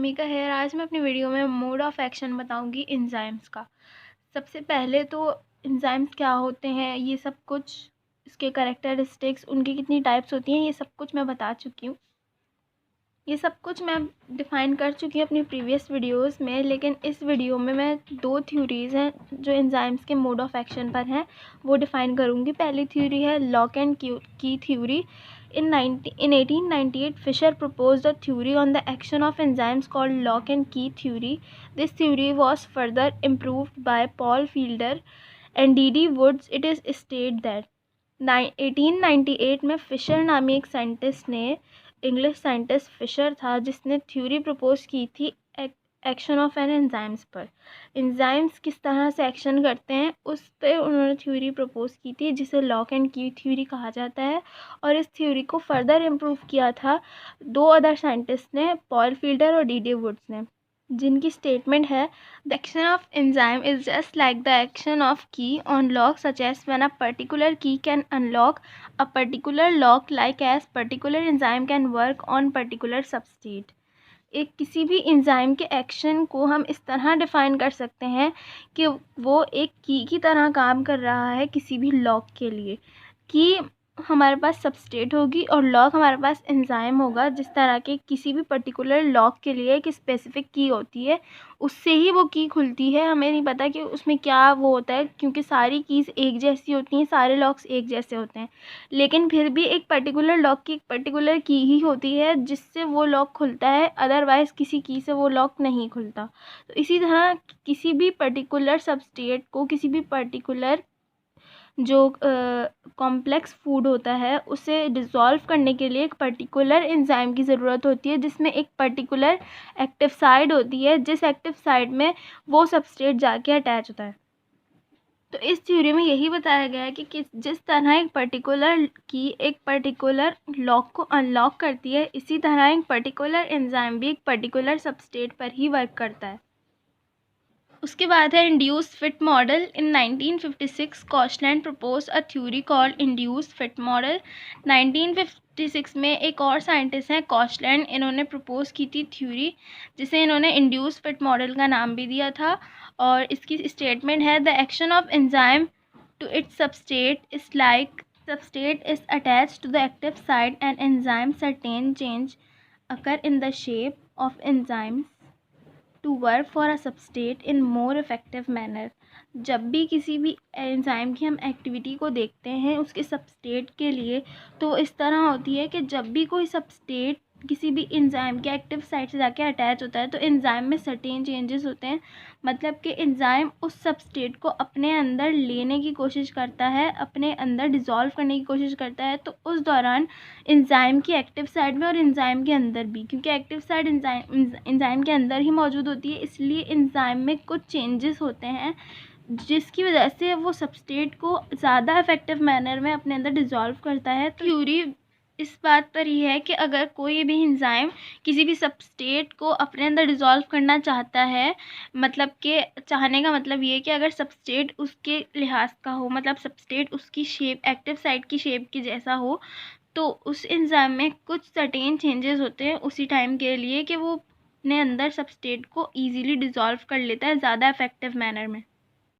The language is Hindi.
भूमिका है और आज मैं अपनी वीडियो में मोड ऑफ एक्शन बताऊंगी एंजाइम्स का। सबसे पहले तो एंजाइम्स क्या होते हैं, ये सब कुछ, इसके कैरेक्टरिस्टिक्स, उनकी कितनी टाइप्स होती हैं, ये सब कुछ मैं बता चुकी हूँ। ये सब कुछ मैं डिफ़ाइन कर चुकी हूँ अपनी प्रीवियस वीडियोस में, लेकिन इस वीडियो में मैं 2 थ्योरीज़ हैं जो एंजाइम्स के मोड ऑफ एक्शन पर हैं वो डिफ़ाइन करूँगी। पहली थ्योरी है लॉक एंड की theory. In 1898, Fisher proposed a theory on the action of enzymes called lock and key theory. This theory was further improved by Paul Fielder and D.D. Woods. It is stated that 1898 में फिशर नामी एक साइंटिस्ट ने, इंग्लिश साइंटिस्ट फिशर था, जिसने थ्योरी प्रपोज की थी एक्शन ऑफ एन एंजाइम्स पर। एंजाइम्स किस तरह से एक्शन करते हैं उस पर उन्होंने थ्योरी प्रपोज की थी, जिसे लॉक एंड की थ्योरी कहा जाता है। और इस थ्योरी को फर्दर इम्प्रूव किया था 2 अदर साइंटिस्ट ने, पॉल फील्डर और डी वुड्स ने, जिनकी स्टेटमेंट है the action of enzyme is just like the action of key on lock, such as when a particular key can unlock a particular lock, like as particular enzyme can work on particular substrate. एक किसी भी एंजाइम के एक्शन को हम इस तरह डिफ़ाइन कर सकते हैं कि वो एक की तरह काम कर रहा है किसी भी लॉक के लिए। की हमारे पास सबस्ट्रेट होगी और लॉक हमारे पास एंजाइम होगा। जिस तरह के किसी भी पर्टिकुलर लॉक के लिए एक स्पेसिफिक की होती है, उससे ही वो की खुलती है। हमें नहीं पता कि उसमें क्या वो होता है, क्योंकि सारी कीज़ एक जैसी होती हैं, सारे लॉक्स एक जैसे होते हैं, लेकिन फिर भी एक पर्टिकुलर लॉक की एक पर्टिकुलर की ही होती है जिससे वो लॉक खुलता है, अदरवाइज़ किसी की से वो लॉक नहीं खुलता। तो इसी तरह किसी भी पर्टिकुलर सबस्ट्रेट को, किसी भी पर्टिकुलर जो कॉम्प्लेक्स फूड होता है, उसे डिज़ोल्व करने के लिए एक पर्टिकुलर एंजाइम की ज़रूरत होती है, जिसमें एक पर्टिकुलर एक्टिव साइड होती है, जिस एक्टिव साइड में वो सबस्ट्रेट जाके अटैच होता है। तो इस थ्योरी में यही बताया गया है कि जिस तरह एक पर्टिकुलर की एक पर्टिकुलर लॉक को अनलॉक करती है, इसी तरह एक पर्टिकुलर एंजाइम भी एक पर्टिकुलर सबस्ट्रेट पर ही वर्क करता है। उसके बाद है induced fit model. In 1956 Koshland propose a theory called induced fit model. 1956 में एक और साइंटिस्ट हैं कॉशलैंड, इन्होंने प्रपोज की थी थ्योरी, जिसे इन्होंने इंड्यूस्ड फिट मॉडल का नाम भी दिया था। और इसकी स्टेटमेंट है the action of enzyme to its substrate is like substrate is attached to the active side and enzyme certain change occur in the shape of enzymes to work for a substrate in more effective manner. जब भी किसी भी एंजाइम की हम एक्टिविटी को देखते हैं उसके सबस्टेट के लिए, तो इस तरह होती है कि जब भी कोई सबस्टेट किसी भी एंजाइम के एक्टिव साइट से जाके अटैच होता है तो एंजाइम में सर्टेन चेंजेस होते हैं। मतलब कि एंजाइम उस सबस्टेट को अपने अंदर लेने की कोशिश करता है, अपने अंदर डिज़ोल्व करने की कोशिश करता है। तो उस दौरान एंजाइम की एक्टिव साइड में और एंजाइम के अंदर भी, क्योंकि एक्टिव साइड एंजाइम के अंदर ही मौजूद होती है, इसलिए एंजाइम में कुछ चेंजेस होते हैं जिसकी वजह से वो सबस्ट्रेट को ज़्यादा इफ़ेक्टिव मैनर में अपने अंदर डिज़ोल्व करता है। तो थ्योरी इस बात पर ही है कि अगर कोई भी एंजाइम किसी भी सबस्ट्रेट को अपने अंदर डिज़ोल्व करना चाहता है, मतलब कि चाहने का मतलब ये है कि अगर सबस्ट्रेट उसके लिहाज का हो, मतलब सबस्ट्रेट उसकी शेप, एक्टिव साइट की शेप की जैसा हो, तो उस एंजाइम में कुछ सर्टेन चेंजेस होते हैं उसी टाइम के लिए कि वो अपने अंदर सबस्ट्रेट को ईज़िली डिज़ोल्व कर लेता है ज़्यादा इफ़ेक्टिव मैनर में।